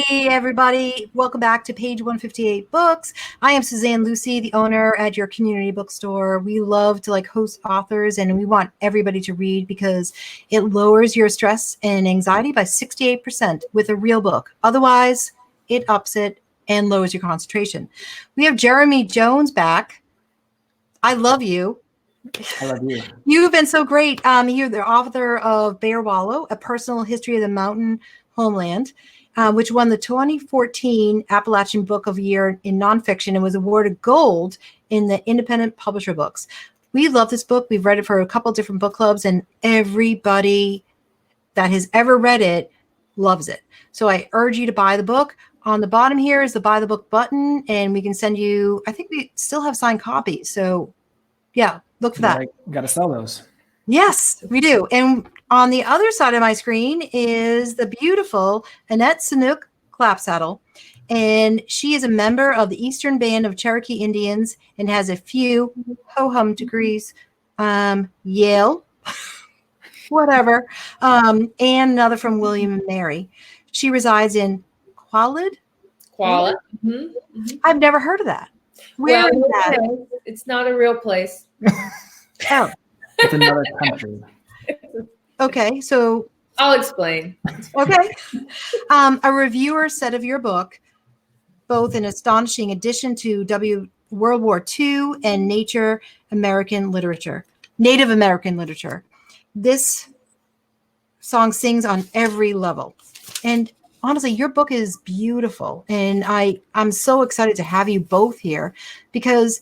Hey everybody, welcome back to page 158 books. I am Suzanne Lucy, the owner at your community bookstore. We love to host authors, and we want everybody to read because it lowers your stress and anxiety by 68% with a real book. Otherwise, it ups it and lowers your concentration. We have Jeremy Jones back. I love you. I love you. You've been so great. You're the author of Bear Wallow, A Personal History of the Mountain Homeland, which won the 2014 Appalachian Book of the Year in nonfiction and was awarded gold in the Independent Publisher Books. We love this book. We've read it for a couple different book clubs, and everybody that has ever read it loves it. So I urge you to buy the book. On the bottom here is the buy the book button, and we can send you, I think we still have signed copies. So yeah, look for that. Got to sell those. Yes, we do. And on the other side of my screen is the beautiful Annette Saunooke Clapsaddle. And she is a member of the Eastern Band of Cherokee Indians and has a few ho-hum degrees, Yale, whatever, and another from William and Mary. She resides in Qualid. Qualid. Mm-hmm. I've never heard of that. Where is that? It's not a real place. Oh. It's another country. Okay, so I'll explain. Okay. A reviewer said of your book, both an astonishing addition to World War II and Native American literature. This song sings on every level. And honestly, your book is beautiful. And I'm so excited to have you both here because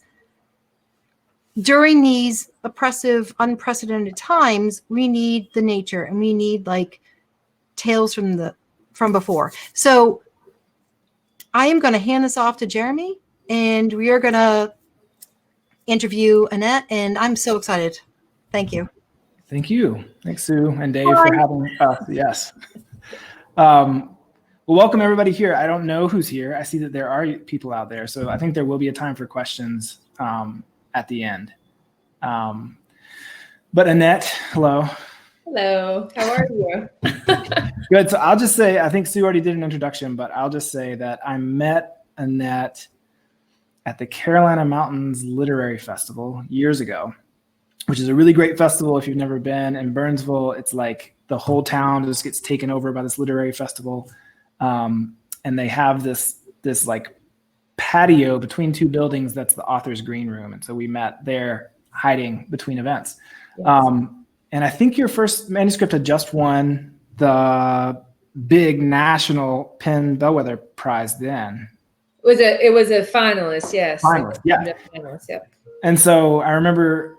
during these oppressive, unprecedented times, we need the nature and we need tales from before. So I am going to hand this off to Jeremy, and we are going to interview Annette, and I'm so excited. Thank you. Thank you. Thanks, Sue and Dave, for having us. Yes. Well, welcome everybody here. I don't know who's here. I see that there are people out there, so I think there will be a time for questions at the end. But Annette, hello. Hello, how are you? Good. So I'll just say, I think Sue already did an introduction, but I'll just say that I met Annette at the Carolina Mountains Literary Festival years ago, which is a really great festival. If you've never been in Burnsville, it's like the whole town just gets taken over by this literary festival. And they have this patio between two buildings. That's the author's green room. And so we met there hiding between events. Yes. And I think your first manuscript had just won the big national Penn Bellwether Prize then. It was a finalist, yes. Finalist, yeah. Finalist, yeah. And so I remember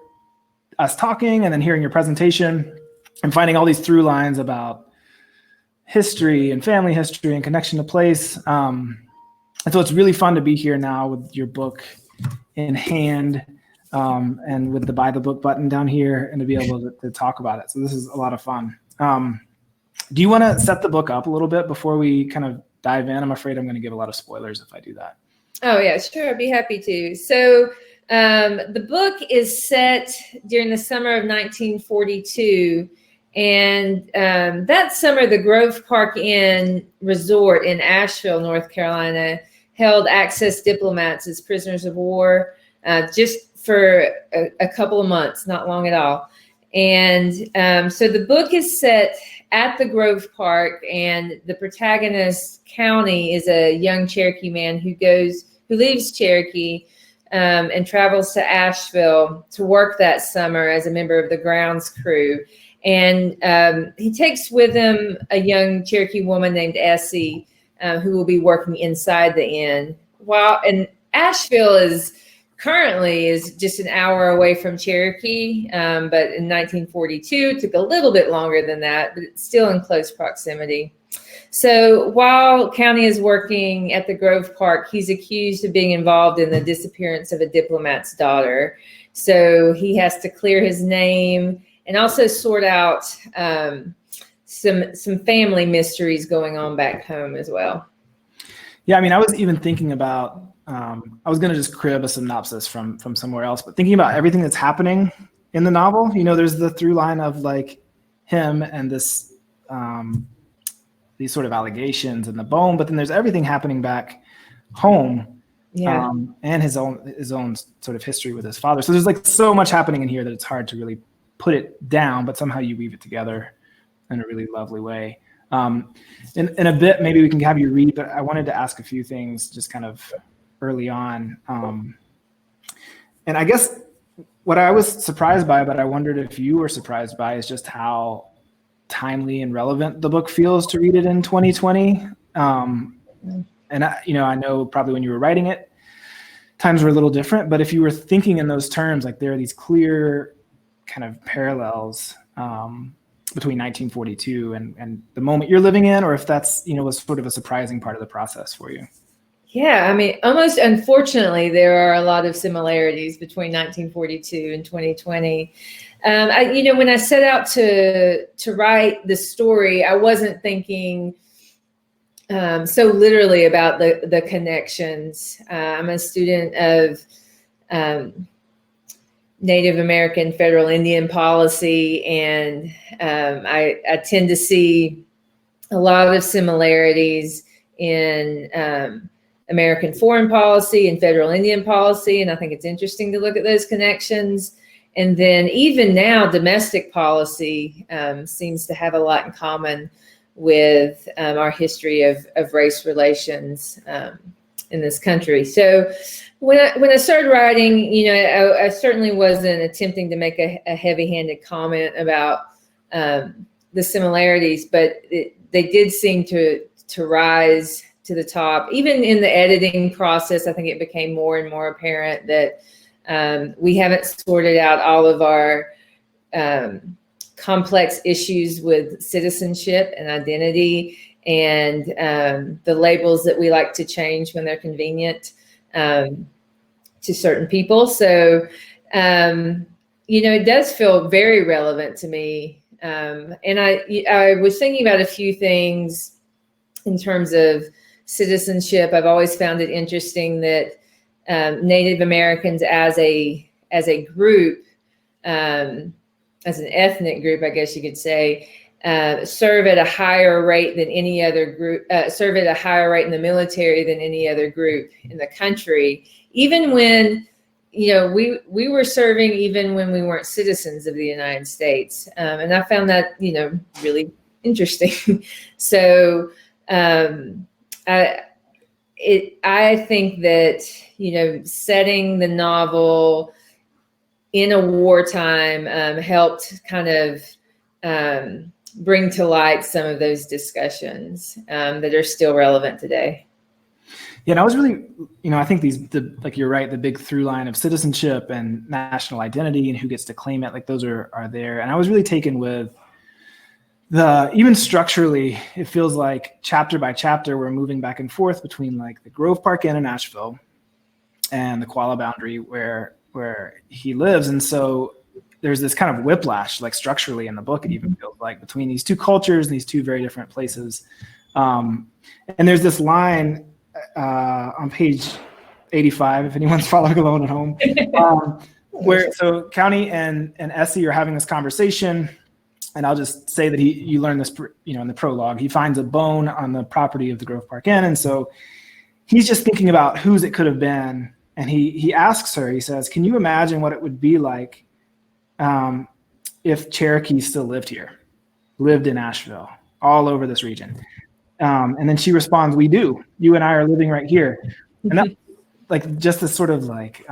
us talking and then hearing your presentation and finding all these through lines about history and family history and connection to place. And so it's really fun to be here now with your book in hand and with the buy the book button down here and to be able to talk about it. So this is a lot of fun. Do you want to set the book up a little bit before we kind of dive in? I'm afraid I'm going to give a lot of spoilers if I do that. Oh, yeah, sure. I'd be happy to. So the book is set during the summer of 1942. And that summer, the Grove Park Inn Resort in Asheville, North Carolina, held access diplomats as prisoners of war just for a couple of months, not long at all. And so the book is set at the Grove Park, and the protagonist, Cowney, is a young Cherokee man who leaves Cherokee and travels to Asheville to work that summer as a member of the grounds crew. And he takes with him a young Cherokee woman named Essie, who will be working inside the inn. And Asheville is just an hour away from Cherokee, but in 1942, it took a little bit longer than that, but it's still in close proximity. So while Cowney is working at the Grove Park, he's accused of being involved in the disappearance of a diplomat's daughter. So he has to clear his name and also sort out some family mysteries going on back home as well. Yeah, I mean, I was even thinking about, I was going to just crib a synopsis from somewhere else, but thinking about everything that's happening in the novel, there's the through line of him and this these sort of allegations and the bone, but then there's everything happening back home, and his own sort of history with his father. So there's like so much happening in here that it's hard to really put it down, but somehow you weave it together in a really lovely way. In a bit, maybe we can have you read, but I wanted to ask a few things just kind of early on. And I guess what I was surprised by, but I wondered if you were surprised by, is just how timely and relevant the book feels to read it in 2020. And I know probably when you were writing it, times were a little different, but if you were thinking in those terms, like there are these clear kind of parallels between 1942 and the moment you're living in, or if that's, was sort of a surprising part of the process for you. Yeah, I mean, almost unfortunately, there are a lot of similarities between 1942 and 2020. When I set out to write the story, I wasn't thinking so literally about the connections. I'm a student of Native American federal Indian policy, and I tend to see a lot of similarities in American foreign policy and federal Indian policy, and I think it's interesting to look at those connections. And then even now, domestic policy seems to have a lot in common with our history of race relations in this country. So when I started writing, I certainly wasn't attempting to make a heavy-handed comment about the similarities, but they did seem to rise to the top. Even in the editing process, I think it became more and more apparent that we haven't sorted out all of our complex issues with citizenship and identity and the labels that we like to change when they're convenient to certain people. So, it does feel very relevant to me. And I was thinking about a few things in terms of citizenship. I've always found it interesting that Native Americans as a group, as an ethnic group, I guess you could say, serve at a higher rate than any other group, serve at a higher rate in the military than any other group in the country, even when, we were serving even when we weren't citizens of the United States. And I found that, really interesting. So I think that, setting the novel in a wartime helped kind of bring to light some of those discussions that are still relevant today. Yeah, and I was really, I think like you're right, the big through line of citizenship and national identity and who gets to claim it, like those are there. And I was really taken with even structurally, it feels like chapter by chapter, we're moving back and forth between like the Grove Park Inn in Asheville and the Qualla boundary where he lives. And so there's this kind of whiplash, like structurally in the book, it even feels like, between these two cultures and these two very different places. And there's this line on page 85, if anyone's following along at home, where so Cowney and Essie are having this conversation. And I'll just say that you learn this, in the prologue. He finds a bone on the property of the Grove Park Inn. And so he's just thinking about whose it could have been. And he asks her, he says, can you imagine what it would be like if Cherokee still lived in Asheville, all over this region? And then she responds, we do. You and I are living right here. And that, like, just this sort of like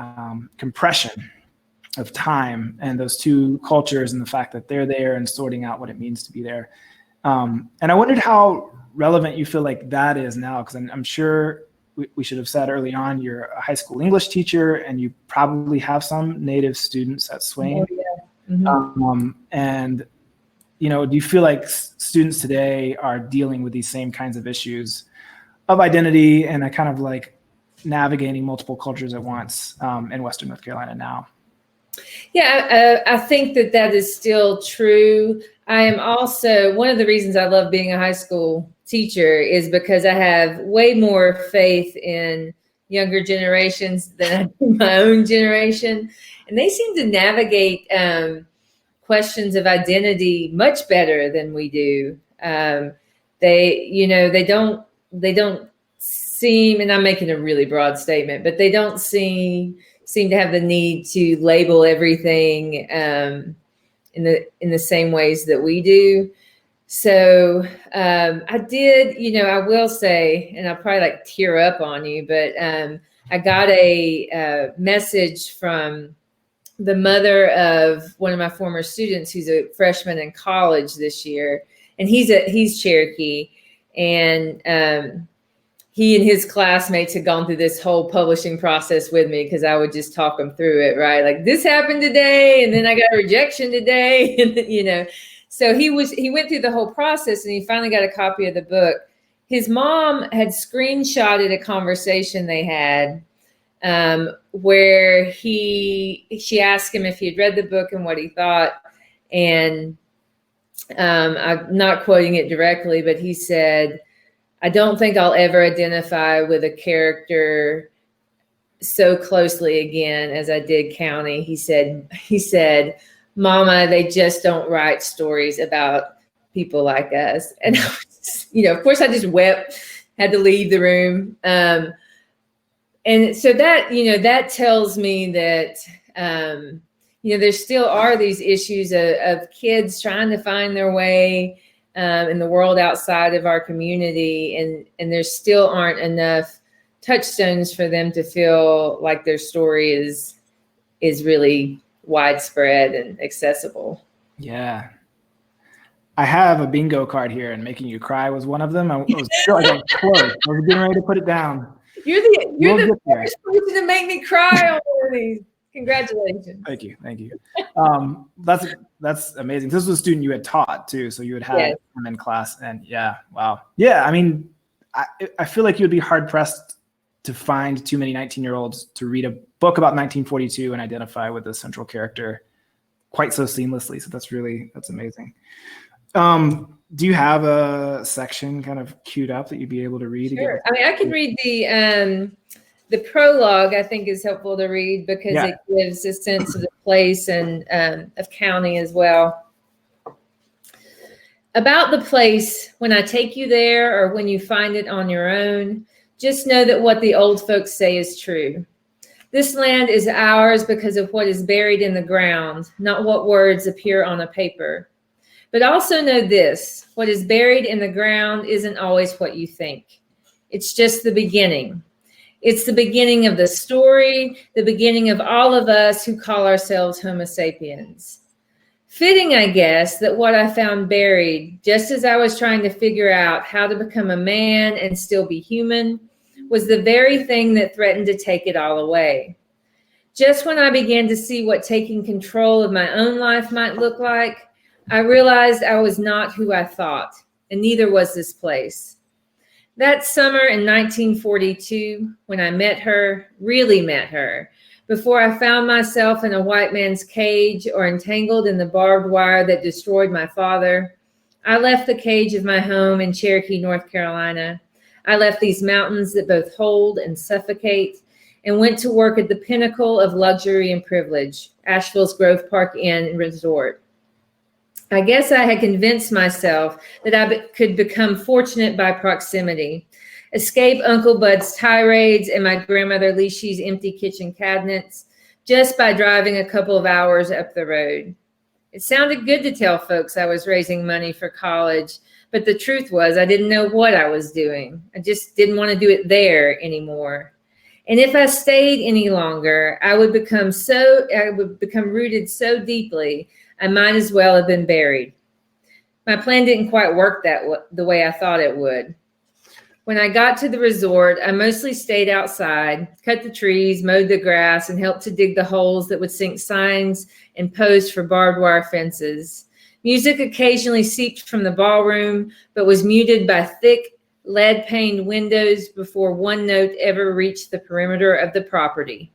compression of time and those two cultures and the fact that they're there and sorting out what it means to be there. And I wondered how relevant you feel like that is now, because I'm sure we should have said early on, you're a high school English teacher and you probably have some Native students at Swain. Oh, yeah. Mm-hmm. And, do you feel like students today are dealing with these same kinds of issues of identity and a kind of like navigating multiple cultures at once in Western North Carolina now? Yeah, I think that is still true. I am also, one of the reasons I love being a high school teacher is because I have way more faith in younger generations than I do my own generation. And they seem to navigate questions of identity much better than we do. they don't seem, and I'm making a really broad statement, but they don't seem to have the need to label everything in the same ways that we do. So I did, I will say, and I'll probably like tear up on you, but I got a message from the mother of one of my former students who's a freshman in college this year, and he's Cherokee, and he and his classmates had gone through this whole publishing process with me because I would just talk them through it, right? Like, this happened today, and then I got a rejection today, and So he went through the whole process, and he finally got a copy of the book. His mom had screenshotted a conversation they had where she asked him if he had read the book and what he thought, and I'm not quoting it directly, but he said, "I don't think I'll ever identify with a character so closely again as I did Cowney." He said, "Mama, they just don't write stories about people like us." And I was, of course, I just wept, had to leave the room. And so that, that tells me that, there still are these issues of kids trying to find their way in the world outside of our community. And there still aren't enough touchstones for them to feel like their story is really widespread and accessible. Yeah. I have a bingo card here, and making you cry was one of them. I was close. I was getting ready to put it down. You're the first person to make me cry on one of these. Congratulations. Thank you. That's amazing. This was a student you had taught too, so you had had him in class, and yeah, wow. Yeah, I mean, I feel like you would be hard pressed to find too many 19-year-olds to read a book about 1942 and identify with the central character quite so seamlessly. So that's amazing. Do you have a section kind of queued up that you'd be able to read? Sure. I mean, I can read the prologue. I think is helpful to read because it gives a sense of the place and of Cowney as well. About the place, when I take you there or when you find it on your own, just know that what the old folks say is true. This land is ours because of what is buried in the ground, not what words appear on a paper. But also know this, what is buried in the ground isn't always what you think. It's just the beginning. It's the beginning of the story, the beginning of all of us who call ourselves Homo sapiens. Fitting, I guess, that what I found buried, just as I was trying to figure out how to become a man and still be human, was the very thing that threatened to take it all away. Just when I began to see what taking control of my own life might look like, I realized I was not who I thought, and neither was this place. That summer in 1942, when I really met her, before I found myself in a white man's cage or entangled in the barbed wire that destroyed my father, I left the cage of my home in Cherokee, North Carolina. I left these mountains that both hold and suffocate and went to work at the pinnacle of luxury and privilege, Asheville's Grove Park Inn and Resort. I guess I had convinced myself that I could become fortunate by proximity, escape Uncle Bud's tirades and my grandmother Leishy's empty kitchen cabinets just by driving a couple of hours up the road. It sounded good to tell folks I was raising money for college, but the truth was I didn't know what I was doing. I just didn't want to do it there anymore. And if I stayed any longer, I would become rooted so deeply I might as well have been buried. My plan didn't quite work the way I thought it would. When I got to the resort, I mostly stayed outside, cut the trees, mowed the grass, and helped to dig the holes that would sink signs and posts for barbed wire fences. Music occasionally seeped from the ballroom, but was muted by thick, lead-paned windows before one note ever reached the perimeter of the property.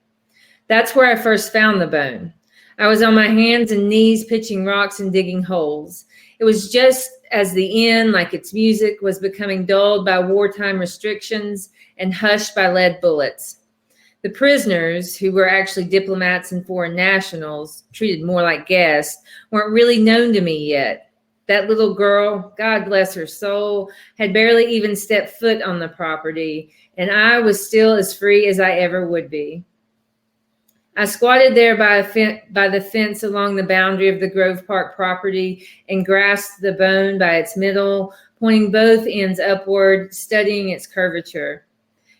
That's where I first found the bone. I was on my hands and knees pitching rocks and digging holes. It was just as the inn, like its music, was becoming dulled by wartime restrictions and hushed by lead bullets. The prisoners, who were actually diplomats and foreign nationals, treated more like guests, weren't really known to me yet. That little girl, God bless her soul, had barely even stepped foot on the property, and I was still as free as I ever would be. I squatted there by the fence along the boundary of the Grove Park property and grasped the bone by its middle, pointing both ends upward, studying its curvature.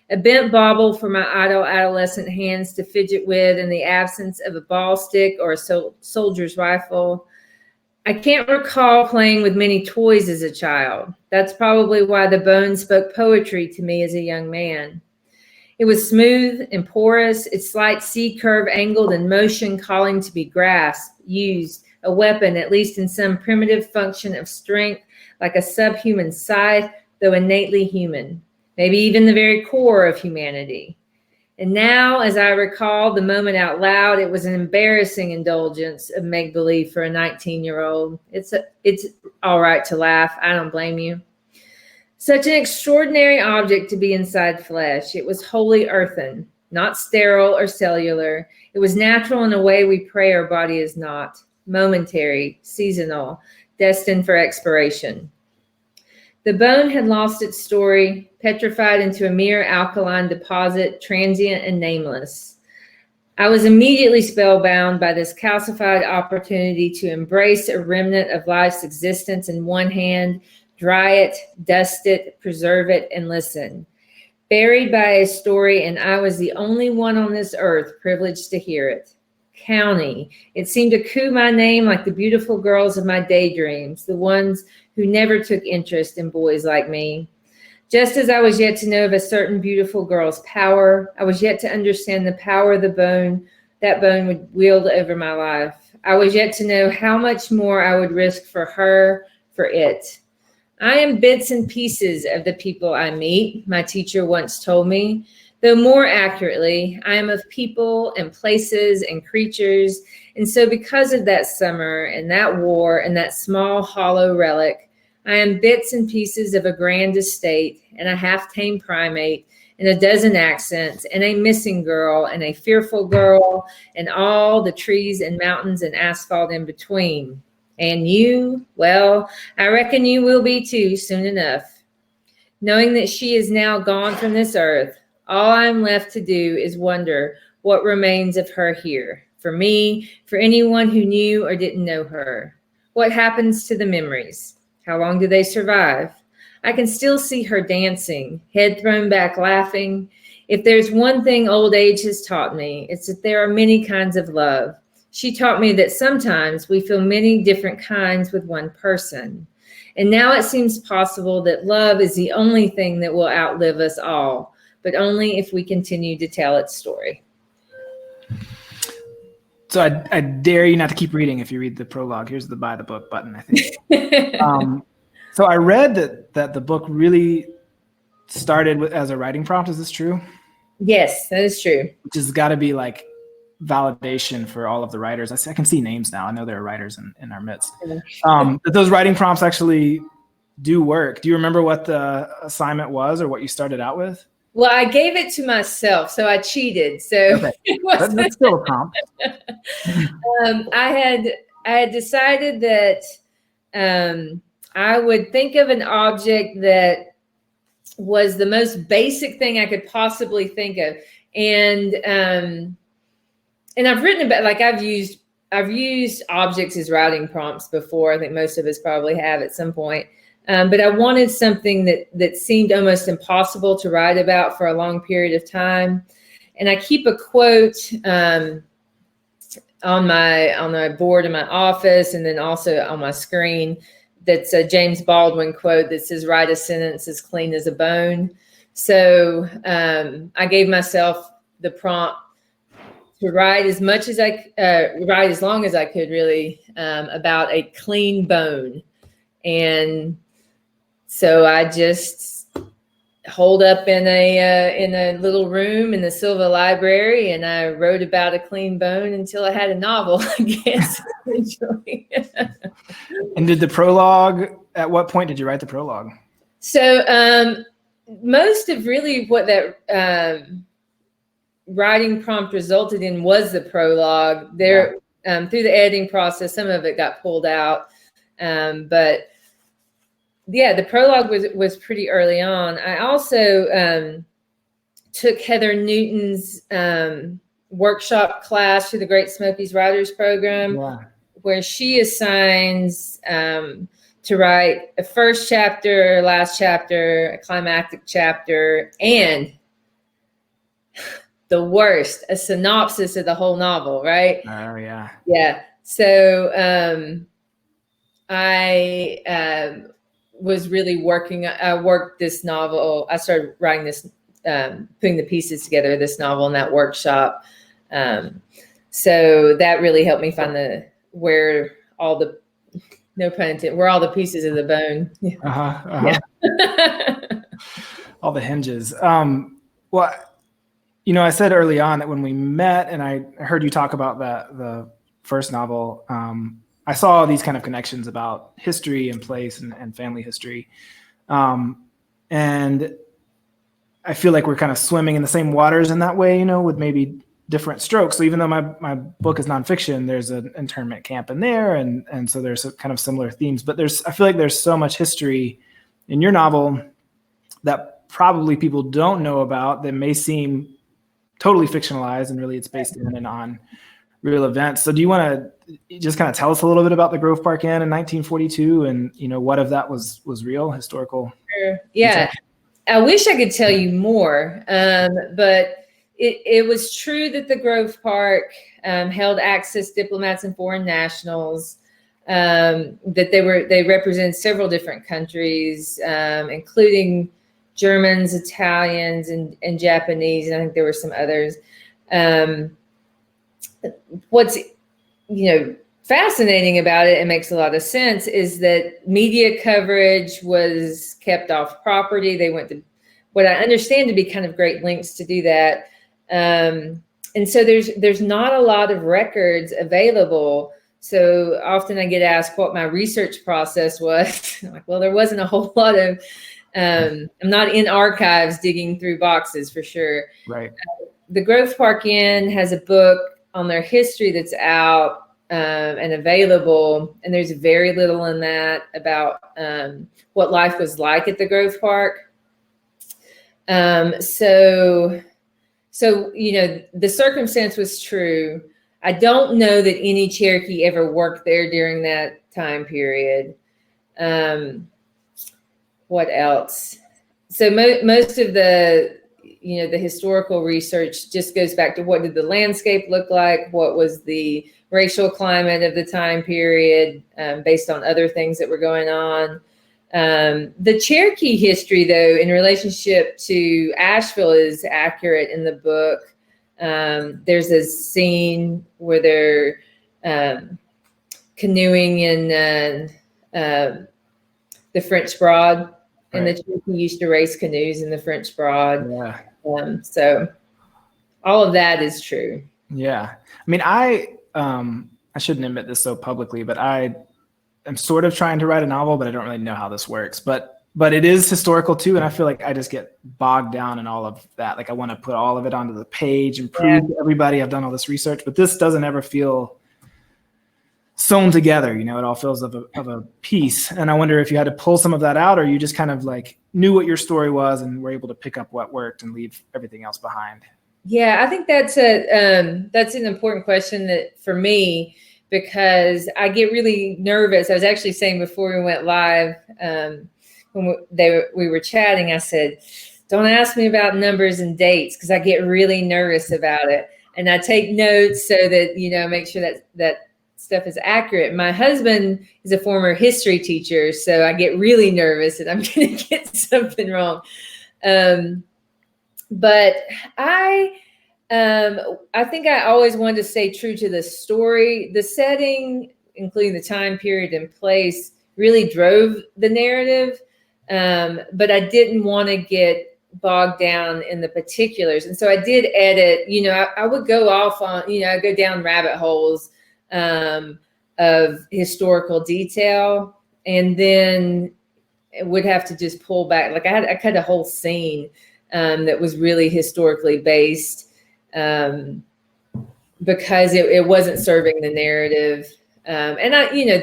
A bent bauble for my idle adolescent hands to fidget with in the absence of a ball stick or a soldier's rifle. I can't recall playing with many toys as a child. That's probably why the bone spoke poetry to me as a young man. It was smooth and porous, its slight C-curve angled in motion, calling to be grasped, used, a weapon, at least in some primitive function of strength, like a subhuman scythe, though innately human, maybe even the very core of humanity. And now, as I recall the moment out loud, it was an embarrassing indulgence of make-believe for a 19-year-old. It's all right to laugh. I don't blame you. Such an extraordinary object to be inside flesh. It was wholly earthen, not sterile or cellular. It was natural in a way we pray our body is not, momentary, seasonal, destined for expiration. The bone had lost its story, petrified into a mere alkaline deposit, transient and nameless. I was immediately spellbound by this calcified opportunity to embrace a remnant of life's existence in one hand, dry it, dust it, preserve it, and listen. Buried by a story, and I was the only one on this earth privileged to hear it. Cowney. It seemed to coo my name like the beautiful girls of my daydreams, the ones who never took interest in boys like me. Just as I was yet to know of a certain beautiful girl's power, I was yet to understand the power of the bone that bone would wield over my life. I was yet to know how much more I would risk for her, for it. I am bits and pieces of the people I meet, my teacher once told me, though more accurately, I am of people and places and creatures. And so because of that summer and that war and that small hollow relic, I am bits and pieces of a grand estate and a half-tame primate and a dozen accents and a missing girl and a fearful girl and all the trees and mountains and asphalt in between. And you, well, I reckon you will be too soon enough. Knowing that she is now gone from this earth, all I'm left to do is wonder what remains of her here. For me, for anyone who knew or didn't know her. What happens to the memories? How long do they survive? I can still see her dancing, head thrown back laughing. If there's one thing old age has taught me, it's that there are many kinds of love. She taught me that sometimes we feel many different kinds with one person. And now it seems possible that love is the only thing that will outlive us all, but only if we continue to tell its story. So I dare you not to keep reading if you read the prologue. Here's the buy the book button, I think. So I read that the book really started as a writing prompt. Is this true? Yes, that is true. Which has got to be like validation for all of the writers. I can see names now. I know there are writers in our midst. That those writing prompts actually do work. Do you remember what the assignment was or what you started out with? Well, I gave it to myself, so I cheated. So okay. That's still a prompt. I had decided that I would think of an object that was the most basic thing I could possibly think of, and I've written about, like, I've used objects as writing prompts before. I think most of us probably have at some point. But I wanted something that seemed almost impossible to write about for a long period of time. And I keep a quote on my board in my office, and then also on my screen. That's a James Baldwin quote that says, "Write a sentence as clean as a bone." So I gave myself the prompt to write as long as I could, really, about a clean bone. And so I just holed up in a little room in the Silva Library, and I wrote about a clean bone until I had a novel, I guess. And did the prologue, at what point did you write the prologue? So most of really what that writing prompt resulted in was the prologue. There, through the editing process, some of it got pulled out. But yeah, the prologue was pretty early on. I also took Heather Newton's workshop class through the Great Smokies Writers Program, where she assigns to write a first chapter, last chapter, a climactic chapter, and the worst, a synopsis of the whole novel, right? Oh, yeah. Yeah. So I was really I worked this novel. I started writing this, putting the pieces together of this novel in that workshop. So that really helped me find where all the, no pun intended, where all the pieces of the bone. Yeah. All the hinges. Well, you know, I said early on that when we met and I heard you talk about the first novel, I saw all these kind of connections about history and place and family history. And I feel like we're kind of swimming in the same waters in that way, you know, with maybe different strokes. So even though my book is nonfiction, there's an internment camp in there. And so there's kind of similar themes, but I feel like there's so much history in your novel that probably people don't know about that may seem totally fictionalized, and really it's based in and on real events. So do you want to just kind of tell us a little bit about the Grove Park Inn in 1942 and, you know, what of that was real, historical? Sure. Yeah. Detail? I wish I could tell you more, but it was true that the Grove Park held access diplomats and foreign nationals, that they represent several different countries, including Germans, Italians, and Japanese, and I think there were some others. What's, you know, fascinating about it and makes a lot of sense is that media coverage was kept off property. They went to what I understand to be kind of great lengths to do that. And so there's not a lot of records available. So often I get asked what my research process was. I'm like, well, there wasn't a whole lot of, I'm not in archives digging through boxes for sure. Right. The Grove Park Inn has a book on their history that's out and available. And there's very little in that about what life was like at the Grove Park. So, you know, the circumstance was true. I don't know that any Cherokee ever worked there during that time period. What else? So most of the, you know, the historical research just goes back to what did the landscape look like? What was the racial climate of the time period based on other things that were going on? The Cherokee history, though, in relationship to Asheville is accurate in the book. There's a scene where they're canoeing in the French Broad, and the Cherokee used to race canoes in the French Broad. Yeah. So all of that is true. Yeah. I mean, I shouldn't admit this so publicly, but I'm sort of trying to write a novel, but I don't really know how this works. But it is historical too, and I feel like I just get bogged down in all of that. Like I want to put all of it onto the page and prove to everybody I've done all this research, but this doesn't ever feel sewn together. You know, it all feels of a piece. And I wonder if you had to pull some of that out, or you just kind of like knew what your story was and were able to pick up what worked and leave everything else behind. Yeah, I think that's an important question that for me, because I get really nervous. I was actually saying before we went live, when we were chatting, I said, don't ask me about numbers and dates because I get really nervous about it. And I take notes so that, you know, make sure that stuff is accurate. My husband is a former history teacher, so I get really nervous that I'm going to get something wrong. But I think I always wanted to stay true to the story. The setting, including the time period and place, really drove the narrative. But I didn't want to get bogged down in the particulars. And so I did edit, you know, I would go off on, you know, I go down rabbit holes of historical detail, and then would have to just pull back. Like I cut a whole scene that was really historically based because it wasn't serving the narrative. And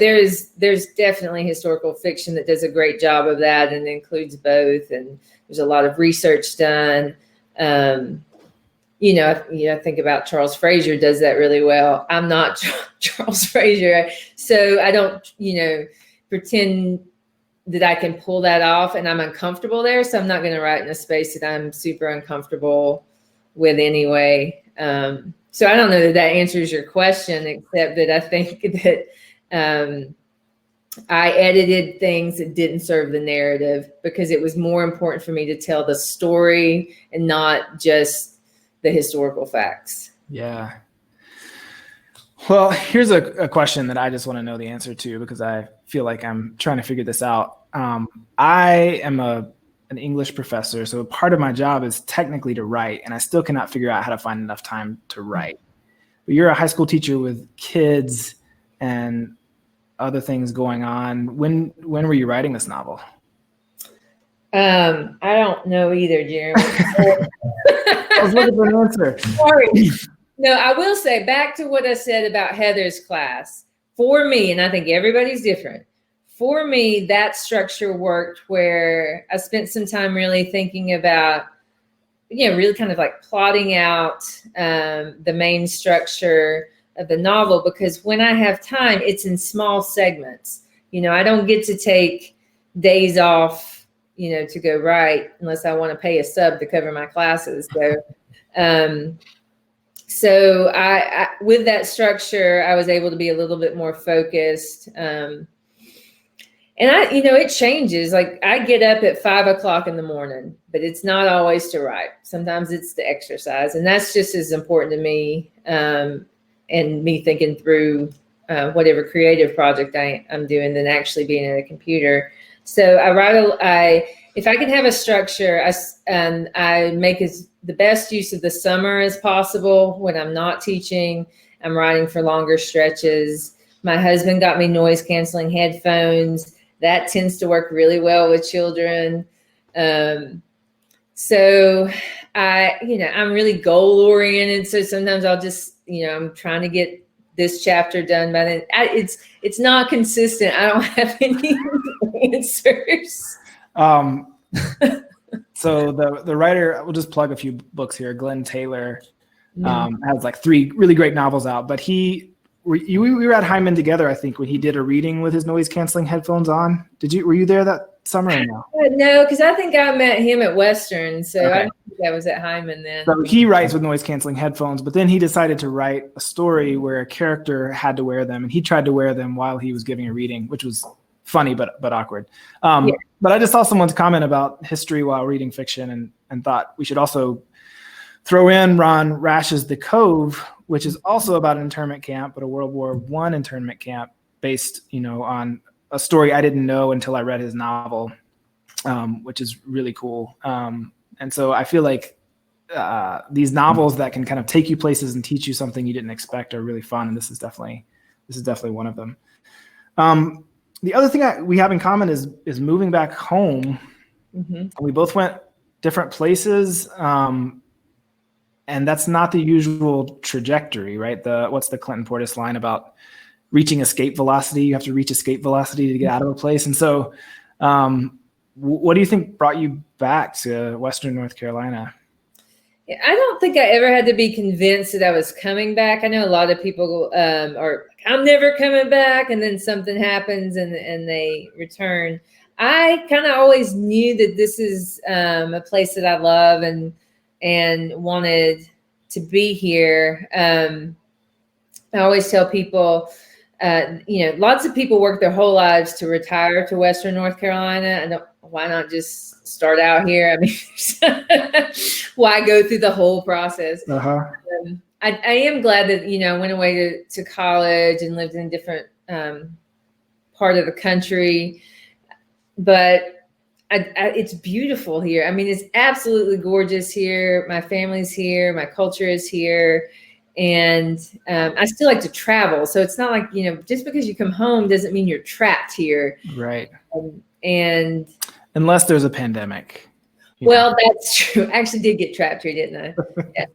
there's definitely historical fiction that does a great job of that and includes both. And there's a lot of research done. Think about Charles Frazier does that really well. I'm not Charles Frazier, so I don't, pretend that I can pull that off, and I'm uncomfortable there. So I'm not going to write in a space that I'm super uncomfortable with anyway. So I don't know that answers your question, except that I think that I edited things that didn't serve the narrative because it was more important for me to tell the story and not just the historical facts. Yeah. Well, here's a question that I just want to know the answer to because I feel like I'm trying to figure this out. I am an English professor, so part of my job is technically to write, and I still cannot figure out how to find enough time to write. But you're a high school teacher with kids and other things going on. When were you writing this novel? I don't know either, Jeremy. I was looking for an answer. Sorry. No, I will say back to what I said about Heather's class. For me, and I think everybody's different. For me, that structure worked where I spent some time really thinking about, really kind of like plotting out the main structure of the novel, because when I have time, it's in small segments. I don't get to take days off, to go write unless I want to pay a sub to cover my classes. So I with that structure, I was able to be a little bit more focused. And it changes. Like I get up at 5:00 in the morning, but it's not always to write. Sometimes it's to exercise. And that's just as important to me and me thinking through whatever creative project I'm doing than actually being at a computer. So if I can have a structure, I make the best use of the summer as possible. When I'm not teaching, I'm writing for longer stretches. My husband got me noise canceling headphones. That tends to work really well with children. So I'm really goal oriented. So sometimes I'll just, I'm trying to get this chapter done by then. It's not consistent. I don't have any answers. So the writer, we'll just plug a few books here. Glenn Taylor has like 3 really great novels out, but we were at Hyman together, I think, when he did a reading with his noise canceling headphones on. Were you there that summer or no? No, because I think I met him at Western, so okay. I don't think I was at Hyman then. So he writes with noise canceling headphones, but then he decided to write a story where a character had to wear them, and he tried to wear them while he was giving a reading, which was funny but awkward. Yeah. But I just saw someone's comment about history while reading fiction and thought we should also throw in Ron Rash's The Cove, which is also about an internment camp, but a World War I internment camp based, on a story I didn't know until I read his novel, which is really cool. And so I feel like these novels that can kind of take you places and teach you something you didn't expect are really fun. And this is definitely one of them. The other thing we have in common is moving back home. Mm-hmm. We both went different places. And that's not the usual trajectory, right? What's the Clinton Portis line about reaching escape velocity? You have to reach escape velocity to get out of a place. And so what do you think brought you back to Western North Carolina? I don't think I ever had to be convinced that I was coming back. I know a lot of people are, I'm never coming back, and then something happens and they return. I kind of always knew that this is a place that I love and wanted to be here. I always tell people, lots of people work their whole lives to retire to Western North Carolina. Why not just start out here? I mean, why go through the whole process? Uh-huh. I am glad that, I went away to college and lived in a different part of the country, but it's beautiful here. I mean, it's absolutely gorgeous here. My family's here. My culture is here. And I still like to travel. So it's not like, just because you come home doesn't mean you're trapped here. Right. And unless there's a pandemic. Well, that's true. I actually did get trapped here, didn't I? Yeah.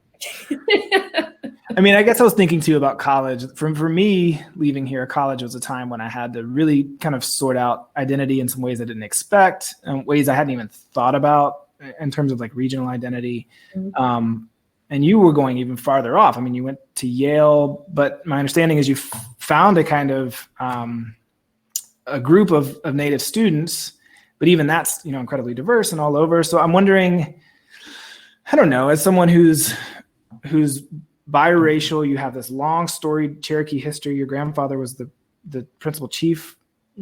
I mean, I guess I was thinking too about college. For me, leaving here, college was a time when I had to really kind of sort out identity in some ways I didn't expect, and ways I hadn't even thought about in terms of like regional identity. Mm-hmm. And you were going even farther off. I mean, you went to Yale, but my understanding is you found a kind of a group of Native students, but even that's, incredibly diverse and all over. So I'm wondering, I don't know, as someone who's biracial, you have this long storied Cherokee history. Your grandfather was the principal chief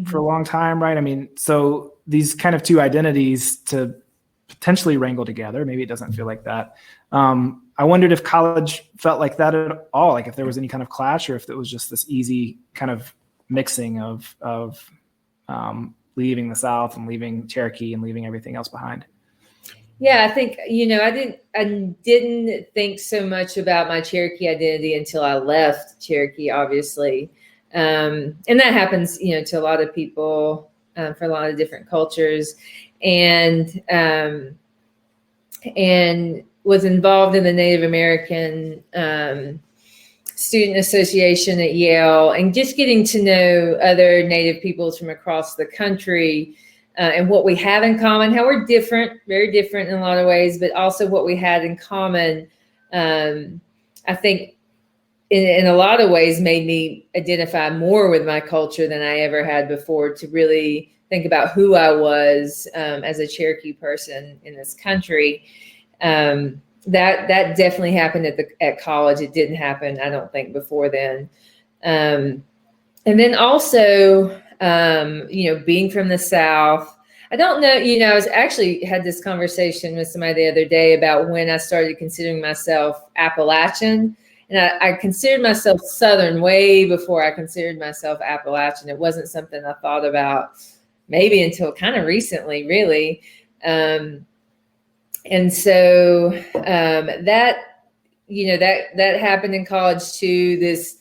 for a long time, right? I mean, so these kind of two identities to potentially wrangle together, maybe it doesn't feel like that. I wondered if college felt like that at all, like if there was any kind of clash, or if it was just this easy kind of mixing of leaving the South and leaving Cherokee and leaving everything else behind. Yeah, I think, I didn't think so much about my Cherokee identity until I left Cherokee, obviously. And that happens, to a lot of people, for a lot of different cultures, and was involved in the Native American Student Association at Yale, and just getting to know other Native peoples from across the country, and what we have in common, how we're different, very different in a lot of ways, but also what we had in common, I think in a lot of ways made me identify more with my culture than I ever had before, to really think about who I was as a Cherokee person in this country. That definitely happened at college. It didn't happen, I don't think, before then. And then also, being from the South, I don't know, I was actually had this conversation with somebody the other day about when I started considering myself Appalachian. And I considered myself Southern way before I considered myself Appalachian. It wasn't something I thought about maybe until kind of recently, really. And so that happened in college too, this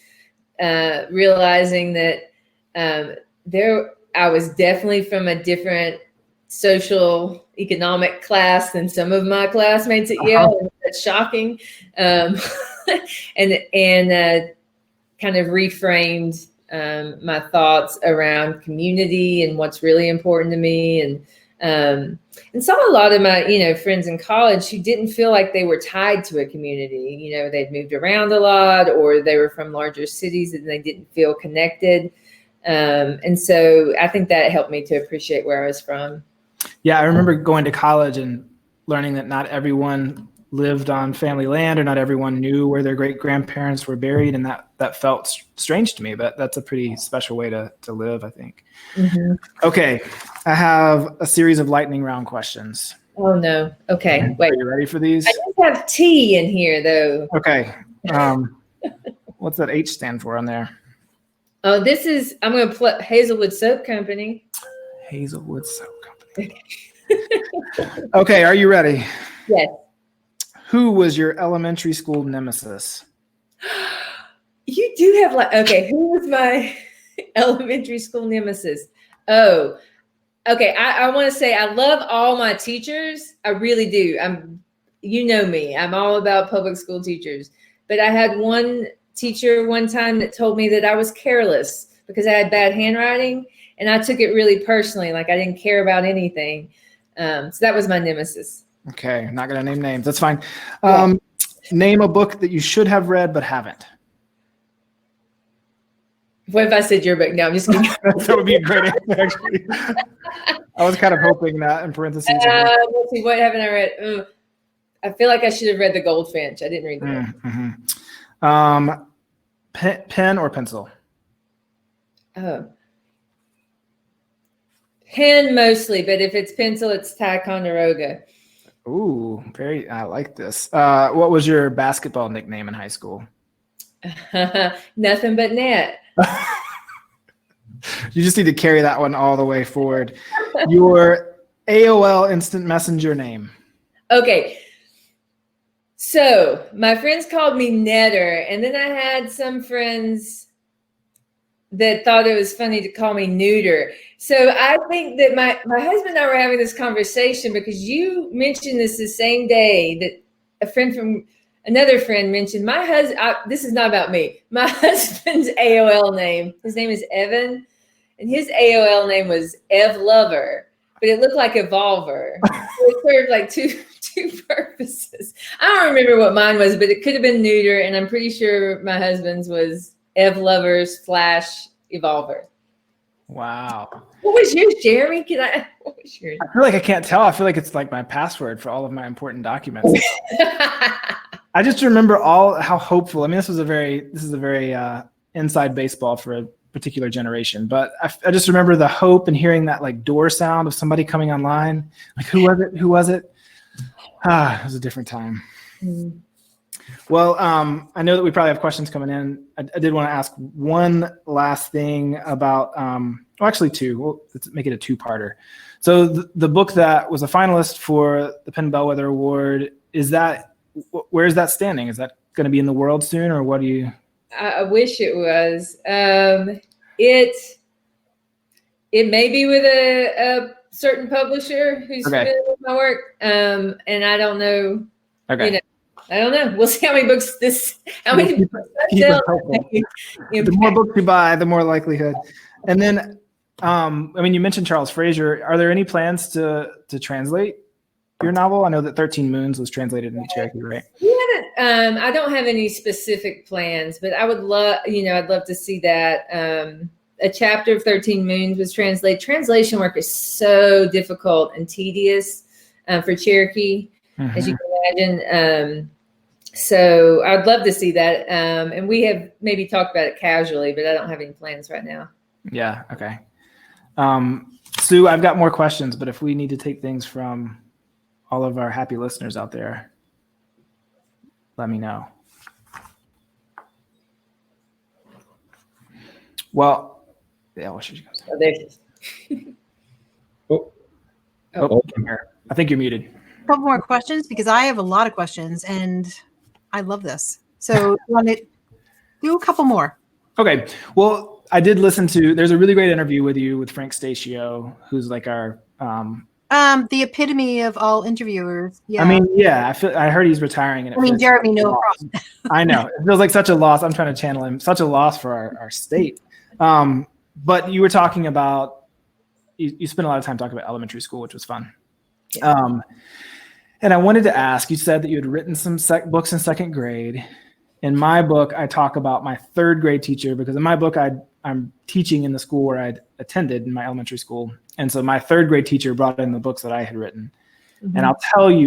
realizing that I was definitely from a different social economic class than some of my classmates at Yale. That's shocking. And kind of reframed my thoughts around community and what's really important to me, and saw a lot of my friends in college who didn't feel like they were tied to a community. They'd moved around a lot, or they were from larger cities and they didn't feel connected. And so I think that helped me to appreciate where I was from. Yeah, I remember going to college and learning that not everyone lived on family land, or not everyone knew where their great grandparents were buried, and that felt strange to me. But that's a pretty special way to live, I think. Mm-hmm. Okay, I have a series of lightning round questions. Oh no! Okay, wait. Are you ready for these? I just have tea in here, though. Okay. What's that H stand for on there? Oh, this is, I'm going to put Hazelwood Soap Company. Hazelwood Soap Company. Okay, are you ready? Yes. Who was your elementary school nemesis? You do have okay, who was my elementary school nemesis? Oh, okay. I want to say I love all my teachers. I really do. You know me. I'm all about public school teachers. But I had one teacher one time that told me that I was careless because I had bad handwriting, and I took it really personally, like I didn't care about anything. So that was my nemesis. Okay, I'm not gonna name names. That's fine. Yeah. Name a book that you should have read but haven't. What if I said your book? No, I'm just kidding. That would be a great answer, actually. I was kind of hoping that in parentheses. Let's see, what haven't I read? I feel like I should have read The Goldfinch. I didn't read the book. Pen or pencil? Oh. Pen mostly, but if it's pencil, it's Ticonderoga. Ooh, I like this. What was your basketball nickname in high school? Nothing but net. You just need to carry that one all the way forward. Your AOL Instant Messenger name. Okay. So my friends called me Netter, and then I had some friends that thought it was funny to call me Neuter. So I think that my husband and I were having this conversation because you mentioned this the same day that a friend from another friend mentioned my husband. This is not about me. My husband's AOL name. His name is Evan, and his AOL name was Ev Lover, but it looked like Evolver. It served like two purposes. I don't remember what mine was, but it could have been neuter, and I'm pretty sure my husband's was Ev Lovers / Evolver. Wow. What was yours, Jeremy? What was yours? I feel like I can't tell. I feel like it's like my password for all of my important documents. I just remember how hopeful. I mean, this is a very inside baseball for a particular generation. But I just remember the hope and hearing that like door sound of somebody coming online. Like, who was it? Who was it? It was a different time. Mm. Well, I know that we probably have questions coming in. I did want to ask one last thing about, actually two. Well, let's make it a two-parter. So the book that was a finalist for the Penn Bellwether Award, where is that standing? Is that going to be in the world soon, or what do you? I wish it was. It may be with a certain publisher who's familiar with my work, and I don't know. Okay. You know, I don't know. We'll see how many books how many books I sell. The more books you buy, the more likelihood. And then, I mean, you mentioned Charles Fraser. Are there any plans to translate your novel? I know that 13 Moons was translated into Cherokee, right? Yeah, I don't have any specific plans, but I would love, I'd love to see that. A chapter of 13 Moons was translated. Translation work is so difficult and tedious for Cherokee, as you can imagine. So I'd love to see that. And we have maybe talked about it casually, but I don't have any plans right now. Yeah. Okay. Sue, I've got more questions, but if we need to take things from all of our happy listeners out there, let me know. Well, yeah, well, she goes. Oh, there she is. I'm here. I think you're muted. A couple more questions because I have a lot of questions and I love this. So you want to do a couple more? Okay. Well, I did listen to. There's a really great interview with you with Frank Stasio, who's like our. The epitome of all interviewers. Yeah. I mean, yeah. I heard he's retiring, and Jeremy, no problem. I know it feels like such a loss. I'm trying to channel him. Such a loss for our state. But you were talking about. You spent a lot of time talking about elementary school, which was fun. Yeah. And I wanted to ask, you said that you had written some books in second grade. In my book, I talk about my third grade teacher because in my book, I'm teaching in the school where I'd attended in my elementary school. And so my third grade teacher brought in the books that I had written. Mm-hmm. And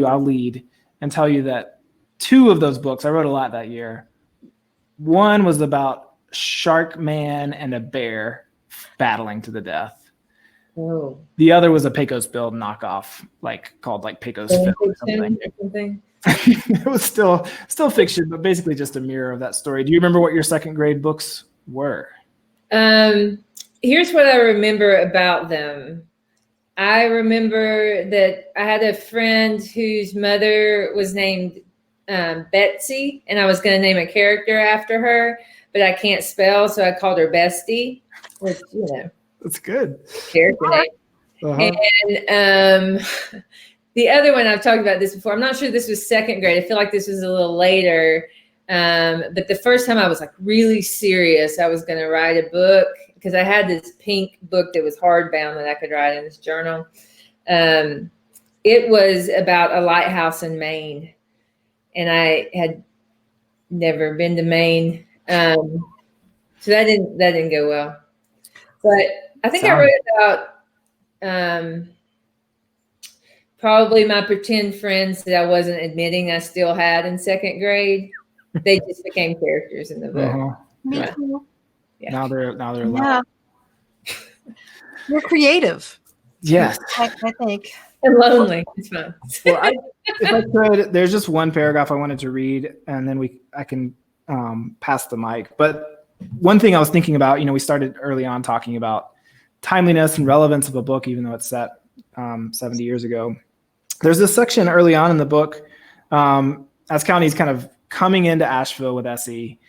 I'll lead and tell you that two of those books, I wrote a lot that year. One was about Shark Man and a bear battling to the death. Oh. The other was a Pecos Bill knockoff, called Pecos Phil or something. It was still fiction, but basically just a mirror of that story. Do you remember what your second grade books were? Here's what I remember about them. I remember that I had a friend whose mother was named Betsy, and I was going to name a character after her, but I can't spell, so I called her Bestie, which, That's good. Character name. Uh-huh. And the other one, I've talked about this before. I'm not sure this was second grade. I feel like this was a little later. But the first time I was really serious, I was going to write a book because I had this pink book that was hardbound that I could write in this journal. It was about a lighthouse in Maine, and I had never been to Maine, so that didn't go well. But I think I wrote about probably my pretend friends that I wasn't admitting I still had in second grade. They just became characters in the book. Uh-huh. Me too. Yeah. Now they're alive. Yeah. You're creative. Yes. I think. And lonely. It's fun. Well, if I could, there's just one paragraph I wanted to read, and then I can pass the mic. But one thing I was thinking about, we started early on talking about timeliness and relevance of a book, even though it's set 70 years ago. There's this section early on in the book, as Cowney's kind of coming into Asheville with Essie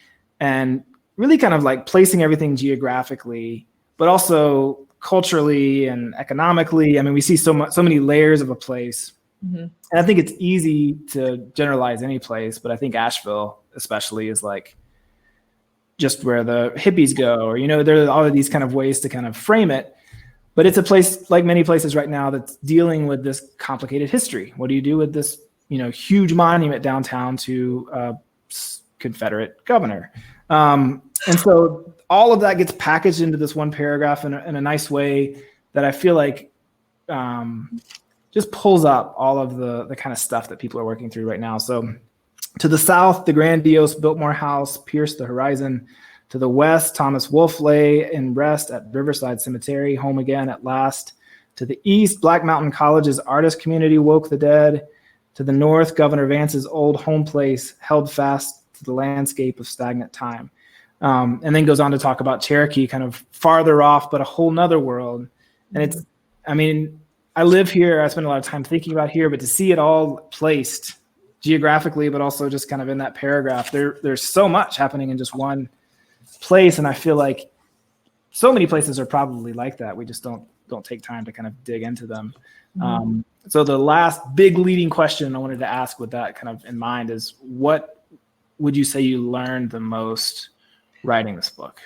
and really kind of placing everything geographically, but also culturally and economically. I mean, we see so many layers of a place. And I think it's easy to generalize any place, but I think Asheville especially is like just where the hippies go, or, you know, there are all of these kind of ways to kind of frame it. But it's a place, like many places right now, that's dealing with this complicated history. What do you do with this, you know, huge monument downtown to a Confederate governor? And so all of that gets packaged into this one paragraph in a nice way that I feel like just pulls up all of the kind of stuff that people are working through right now. So to the south, the grandiose Biltmore House pierced the horizon. To the west, Thomas Wolfe lay in rest at Riverside Cemetery, home again at last. To the east, Black Mountain College's artist community woke the dead. To the north, Governor Vance's old home place held fast to the landscape of stagnant time. And then goes on to talk about Cherokee, kind of farther off, but a whole nother world. And it's, I mean, I live here. I spend a lot of time thinking about here, but to see it all placed geographically, but also just kind of in that paragraph, there's so much happening in just one place. And I feel like so many places are probably like that. We just don't take time to kind of dig into them. So the last big leading question I wanted to ask with that kind of in mind is, what would you say you learned the most writing this book?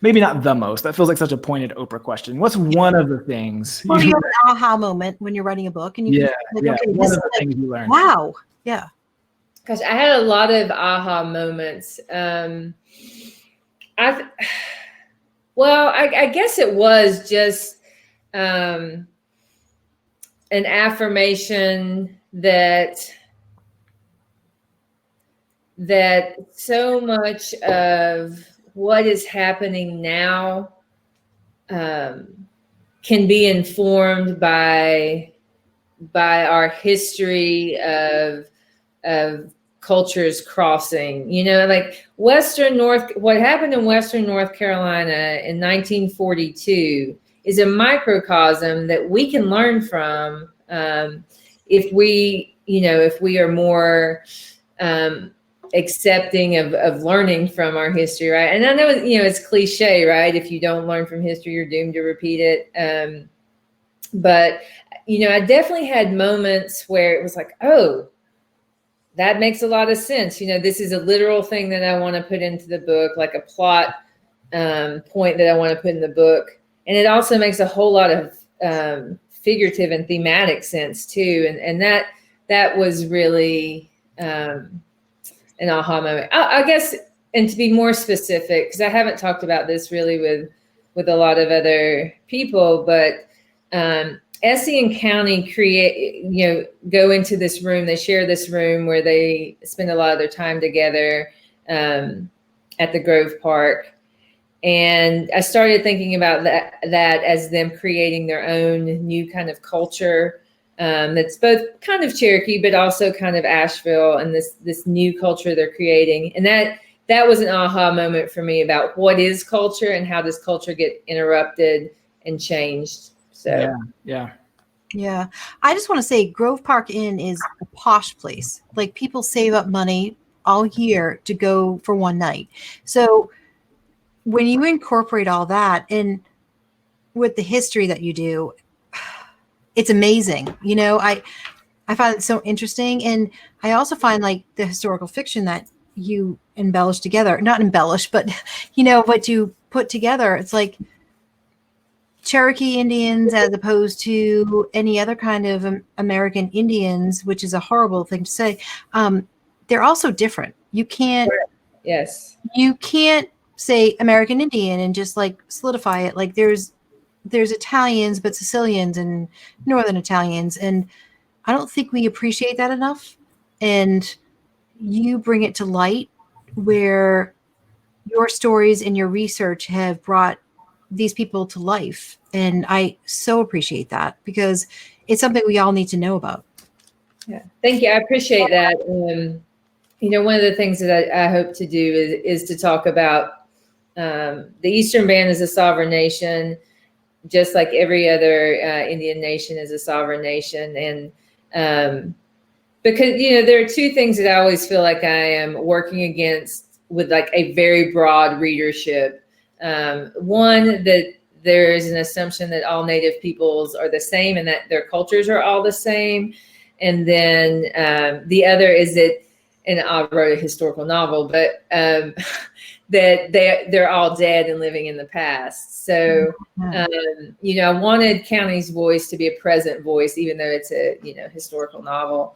Maybe not the most. That feels like such a pointed Oprah question. What's one of the things? Well, you have an aha moment when you're writing a book, and you one of the things you learned. Wow. Yeah. Gosh, I had a lot of aha moments. I guess it was just an affirmation that so much of what is happening now can be informed by our history of cultures crossing. You know, like what happened in Western North Carolina in 1942 is a microcosm that we can learn from if we are more accepting of learning from our history, right? And I know, it's cliche, right? If you don't learn from history, you're doomed to repeat it. But, I definitely had moments where it was like, oh, that makes a lot of sense. This is a literal thing that I want to put into the book, like a plot point that I want to put in the book. And it also makes a whole lot of figurative and thematic sense too. And that was really an aha moment. I guess, and to be more specific, because I haven't talked about this really with a lot of other people, but Essie and Cowney go into this room. They share this room where they spend a lot of their time together at the Grove Park. And I started thinking about that as them creating their own new kind of culture that's both kind of Cherokee, but also kind of Asheville, and this new culture they're creating. And that was an aha moment for me about what is culture and how does culture get interrupted and changed. So yeah. I just want to say Grove Park Inn is a posh place. Like, people save up money all year to go for one night. So when you incorporate all that and with the history that you do, it's amazing. I find it so interesting. And I also find, like, the historical fiction that you embellish together, not embellish, but what you put together, it's like Cherokee Indians as opposed to any other kind of American Indians, which is a horrible thing to say. They're also different. You can't say American Indian and just like solidify it. Like, there's Italians, but Sicilians and Northern Italians. And I don't think we appreciate that enough. And you bring it to light where your stories and your research have brought these people to life. And I so appreciate that, because it's something we all need to know about. Yeah, thank you. I appreciate that. One of the things that I hope to do is to talk about the Eastern Band as a sovereign nation, just like every other Indian nation is a sovereign nation. And because, there are two things that I always feel like I am working against with like a very broad readership. One, that there's an assumption that all Native peoples are the same and that their cultures are all the same. And then the other is that, and I wrote a historical novel, but that they're all dead and living in the past. So, you know, I wanted Cowney's voice to be a present voice, even though it's a, you know, historical novel.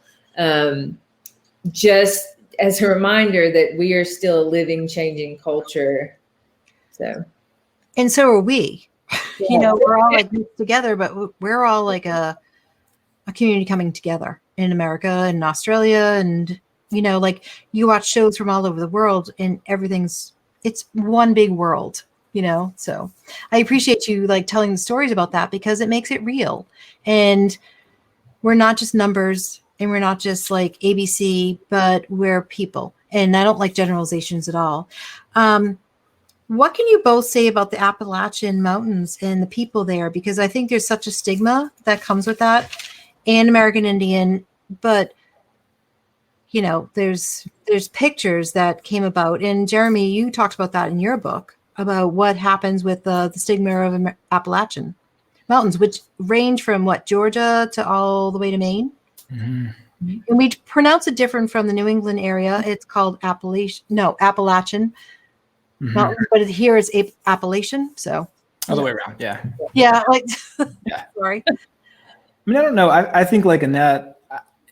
Just as a reminder that we are still a living, changing culture. So, and so are we. You know, we're all like mixed together, but we're all like a community coming together in America and Australia, and you know, like you watch shows from all over the world, and it's one big world. You know, so I appreciate you like telling the stories about that because it makes it real, and we're not just numbers. And we're not just like ABC, but we're people. And I don't like generalizations at all. What can you both say about the Appalachian Mountains and the people there? Because I think there's such a stigma that comes with that, and American Indian. But you know, there's pictures that came about, and Jeremy, you talked about that in your book about what happens with the stigma of Appalachian Mountains, which range from what, Georgia to all the way to Maine. Mm-hmm. And we pronounce it different from the New England area. It's called Appalachian. Mm-hmm. Mountain, but here it's Appalachian. So other way around. Yeah. Yeah. Like, yeah. Sorry. I mean, I don't know. I think like Annette,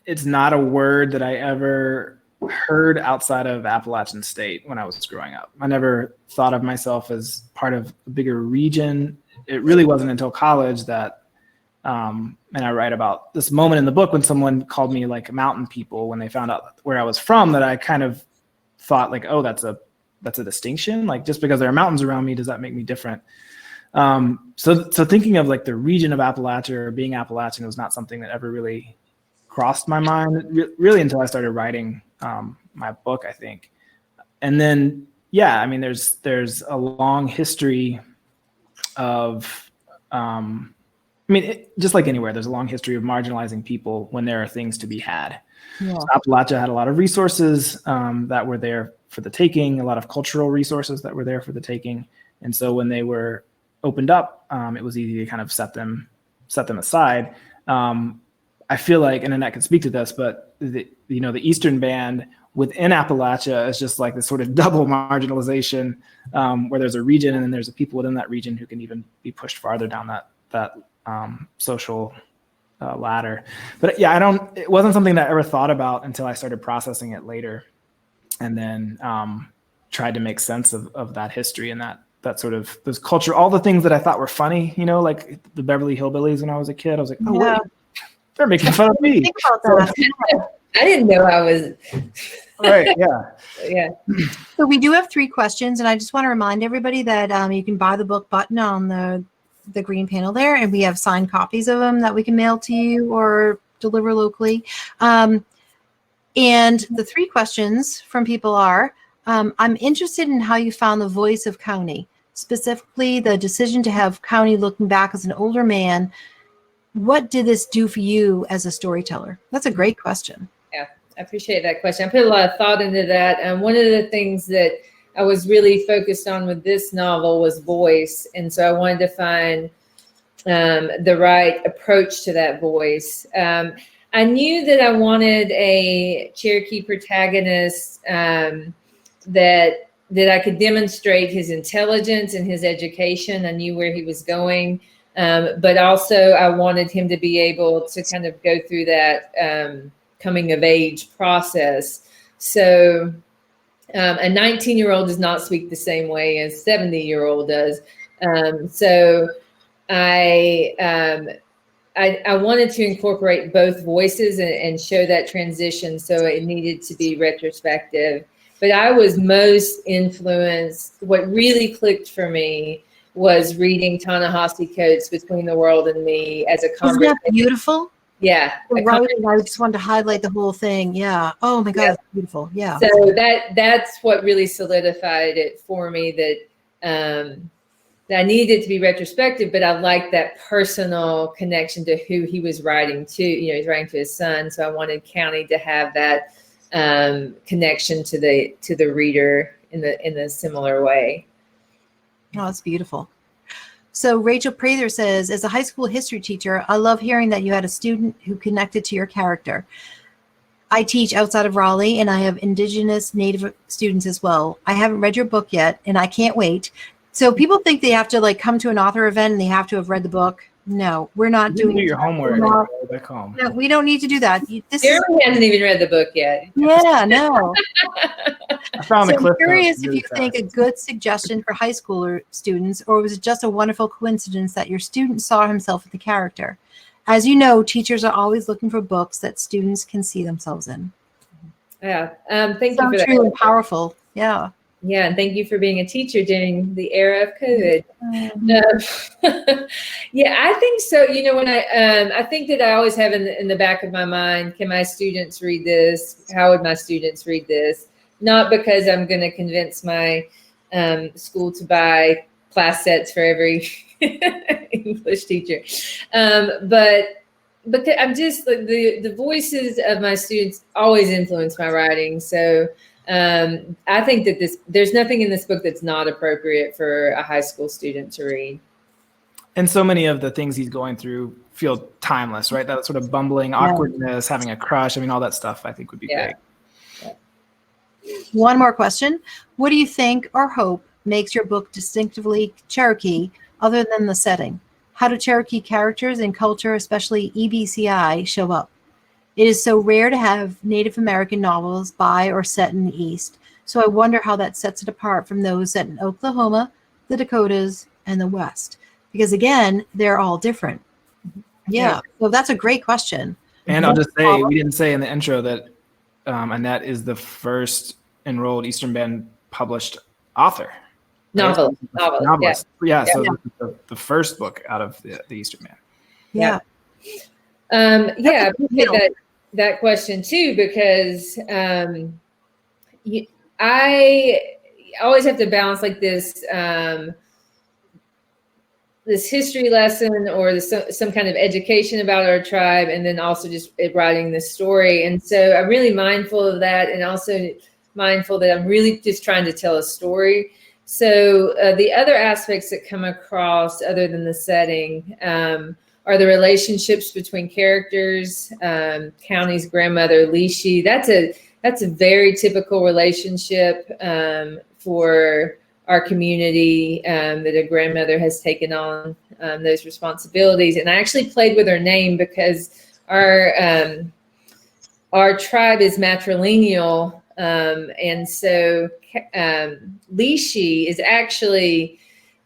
it's not a word that I ever heard outside of Appalachian State when I was growing up. I never thought of myself as part of a bigger region. It really wasn't until college that, and I write about this moment in the book when someone called me like mountain people when they found out where I was from, that I kind of thought like, oh, that's a distinction. Like just because there are mountains around me, does that make me different? So thinking of like the region of Appalachia or being Appalachian was not something that ever really crossed my mind really until I started writing my book, I think. And then, yeah, I mean, there's a long history of, just like anywhere, there's a long history of marginalizing people when there are things to be had. Yeah. So Appalachia had a lot of resources that were there for the taking, a lot of cultural resources that were there for the taking. And so when they were opened up, it was easy to kind of set them aside. I feel like, and Annette can speak to this, but the Eastern Band within Appalachia is just like this sort of double marginalization, where there's a region and then there's a people within that region who can even be pushed farther down that social ladder. But yeah, it wasn't something that I ever thought about until I started processing it later, and then tried to make sense of that history and that sort of those culture, all the things that I thought were funny, like the Beverly Hillbillies when I was a kid. I was like, oh, yeah. Wait, they're making fun of me. I didn't know I was. Right. Yeah. Yeah. So we do have 3 questions, and I just want to remind everybody that you can buy the book button on the green panel there, and we have signed copies of them that we can mail to you or deliver locally. And the 3 questions from people are, I'm interested in how you found the voice of Cowney, specifically the decision to have Cowney looking back as an older man. What did this do for you as a storyteller? That's a great question. Yeah, I appreciate that question. I put a lot of thought into that. And one of the things that I was really focused on with this novel was voice. And so I wanted to find the right approach to that voice. I knew that I wanted a Cherokee protagonist that I could demonstrate his intelligence and his education. I knew where he was going. But also I wanted him to be able to kind of go through that coming of age process. So a 19-year-old does not speak the same way as a 70-year-old does. So I wanted to incorporate both voices and show that transition. So it needed to be retrospective. But I was most influenced. What really clicked for me was reading Ta-Nehisi Coates' Between the World and Me as a conversation. Isn't that beautiful? Yeah. Right. I just wanted to highlight the whole thing. Yeah. Oh my God, yeah. That's beautiful. Yeah. So that's what really solidified it for me, that I needed it to be retrospective, but I liked that personal connection to who he was writing to. He's writing to his son. So I wanted Cowney to have that connection to the reader in a similar way. Oh, that's beautiful. So Rachel Prather says, as a high school history teacher, I love hearing that you had a student who connected to your character. I teach outside of Raleigh, and I have Indigenous Native students as well. I haven't read your book yet, and I can't wait. So people think they have to like come to an author event and they have to have read the book. No, we're not You doing do your homework. No, Back home. no, we don't need to do that. Jeremy hasn't even read the book yet. Yeah, no. I found So the I'm clip curious notes if really you think a fast. good suggestion for high schooler students, or was it just a wonderful coincidence that your student saw himself in the character? As you know, teachers are always looking for books that students can see themselves in. Yeah. Thank you So for that. true and powerful. Yeah. Yeah, and thank you for being a teacher during the era of COVID. Yeah, I think so. You know, when I think that I always have in the back of my mind, can my students read this? How would my students read this? Not because I'm going to convince my school to buy class sets for every English teacher, but because I'm just like the voices of my students always influence my writing. So. I think that there's nothing in this book that's not appropriate for a high school student to read. And so many of the things he's going through feel timeless, right? That sort of bumbling awkwardness, having a crush. I mean, all that stuff I think would be great. Yeah. One more question. What do you think or hope makes your book distinctively Cherokee other than the setting? How do Cherokee characters and culture, especially EBCI, show up? It is so rare to have Native American novels by or set in the East, so I wonder how that sets it apart from those set in Oklahoma, the Dakotas, and the West. Because again, they're all different. Yeah, so that's a great question. And I'll just say, we didn't say in the intro that Annette is the first enrolled Eastern Band published author. Novelist. Yeah, so this is the first book out of the Eastern Band. Yeah. I appreciate that question too, because I always have to balance like this this history lesson or some kind of education about our tribe, and then also just writing this story. And so I'm really mindful of that, and also mindful that I'm really just trying to tell a story. So the other aspects that come across, other than the setting, are the relationships between characters. Cowney's grandmother, Lishi, that's a very typical relationship for our community, that a grandmother has taken on those responsibilities. And I actually played with her name because our tribe is matrilineal, and so Lishi is actually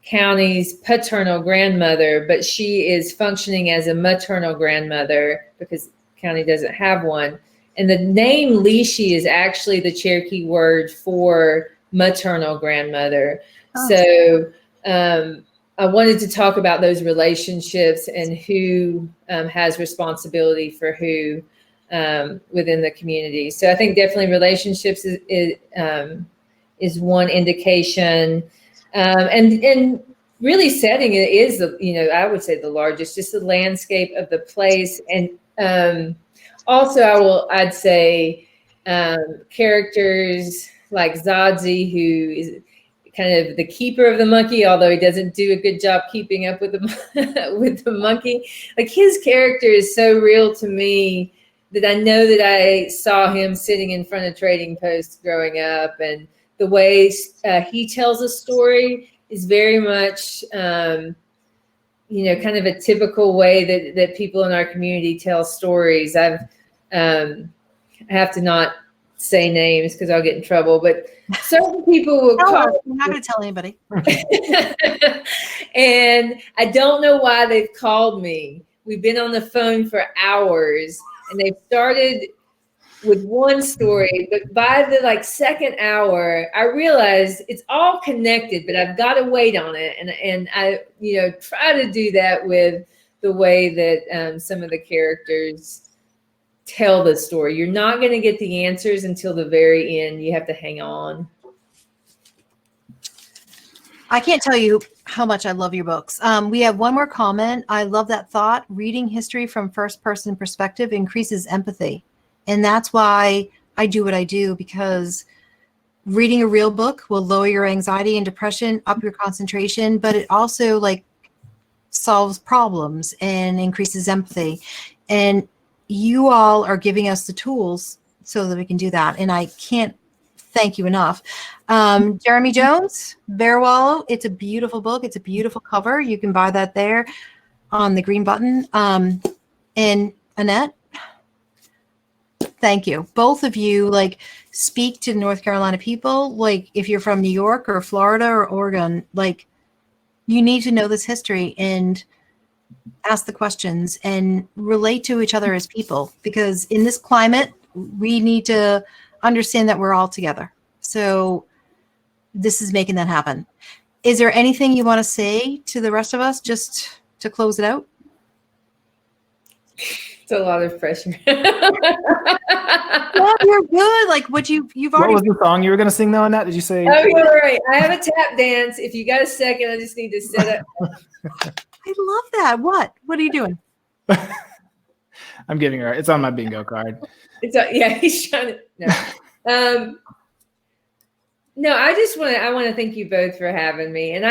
Cowney's paternal grandmother, but she is functioning as a maternal grandmother because Cowney doesn't have one. And the name Lishi is actually the Cherokee word for maternal grandmother. Oh. So I wanted to talk about those relationships and who has responsibility for who within the community. So I think definitely relationships is one indication. And really setting it is, I would say the largest, just the landscape of the place. And also I'd say characters like Zadzi, who is kind of the keeper of the monkey, although he doesn't do a good job keeping up with the monkey. Like his character is so real to me that I know that I saw him sitting in front of trading posts growing up, and the way he tells a story is very much, kind of a typical way that people in our community tell stories. I have to not say names because I'll get in trouble, but certain people will call. I'm not going to tell anybody. And I don't know why they've called me. We've been on the phone for hours, and they've started with one story, but by the second hour, I realized it's all connected, but I've got to wait on it. And I, try to do that with the way that some of the characters tell the story. You're not going to get the answers until the very end. You have to hang on. I can't tell you how much I love your books. We have one more comment. I love that thought. Reading history from first-person perspective increases empathy. And that's why I do what I do, because reading a real book will lower your anxiety and depression, up your concentration, but it also solves problems and increases empathy. And you all are giving us the tools so that we can do that. And I can't thank you enough. Jeremy Jones, Bear Wallow. It's a beautiful book. It's a beautiful cover. You can buy that there on the green button. And Annette, thank you. Both of you, like, speak to North Carolina people. Like, if you're from New York or Florida or Oregon, like, you need to know this history and ask the questions and relate to each other as people, because in this climate, we need to understand that we're all together. So this is making that happen. Is there anything you want to say to the rest of us just to close it out? It's a lot of pressure. Well, you're good. Like, you've already. What was the song you were going to sing though, Annette? Did you say? Oh, you're right. I have a tap dance. If you got a second, I just need to set up. I love that. What are you doing? I'm giving her. It's on my bingo card. Yeah, he's trying to. No. No, I want to thank you both for having me. And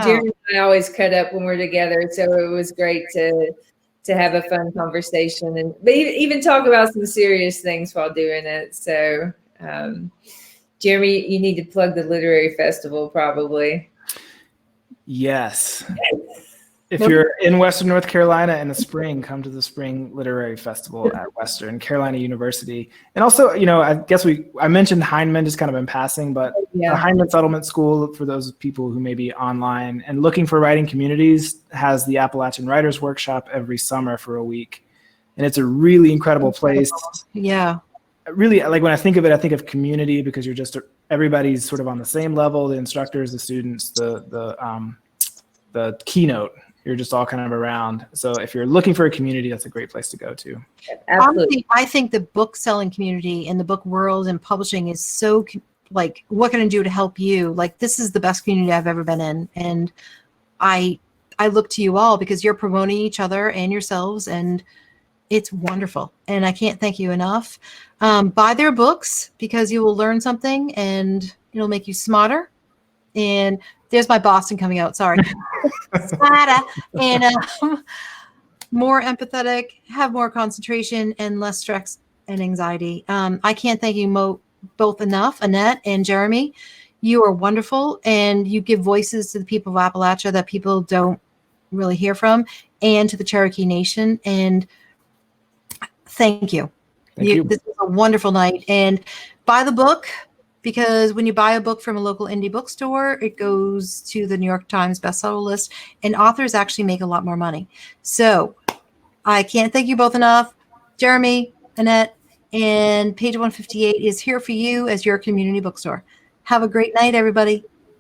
Jeremy and I always cut up when we're together, so it was great to have a fun conversation and even talk about some serious things while doing it. So, Jeremy, you need to plug the literary festival probably. Yes. If you're in Western North Carolina in the spring, come to the Spring Literary Festival at Western Carolina University. And also, I guess I mentioned Heinemann just kind of in passing, but the Heinemann Settlement School, for those people who may be online and looking for writing communities, has the Appalachian Writers Workshop every summer for a week. And it's a really incredible place. Yeah. Really, like, when I think of it, I think of community, because everybody's sort of on the same level, the instructors, the students, the keynote. You're just all kind of around. So if you're looking for a community, that's a great place to go to. Absolutely. Honestly, I think the book selling community and the book world and publishing is so, like, what can I do to help you? Like, this is the best community I've ever been in. And I look to you all because you're promoting each other and yourselves, and it's wonderful. And I can't thank you enough. Buy their books because you will learn something and it'll make you smarter. And there's my Boston coming out. Sorry. Smarter and more empathetic, have more concentration and less stress and anxiety. I can't thank you both enough, Annette and Jeremy. You are wonderful, and you give voices to the people of Appalachia that people don't really hear from, and to the Cherokee Nation. And thank you. Thank you. This was a wonderful night. And buy the book, because when you buy a book from a local indie bookstore, it goes to the New York Times bestseller list, and authors actually make a lot more money. So I can't thank you both enough. Jeremy, Annette, and Page 158 is here for you as your community bookstore. Have a great night, everybody.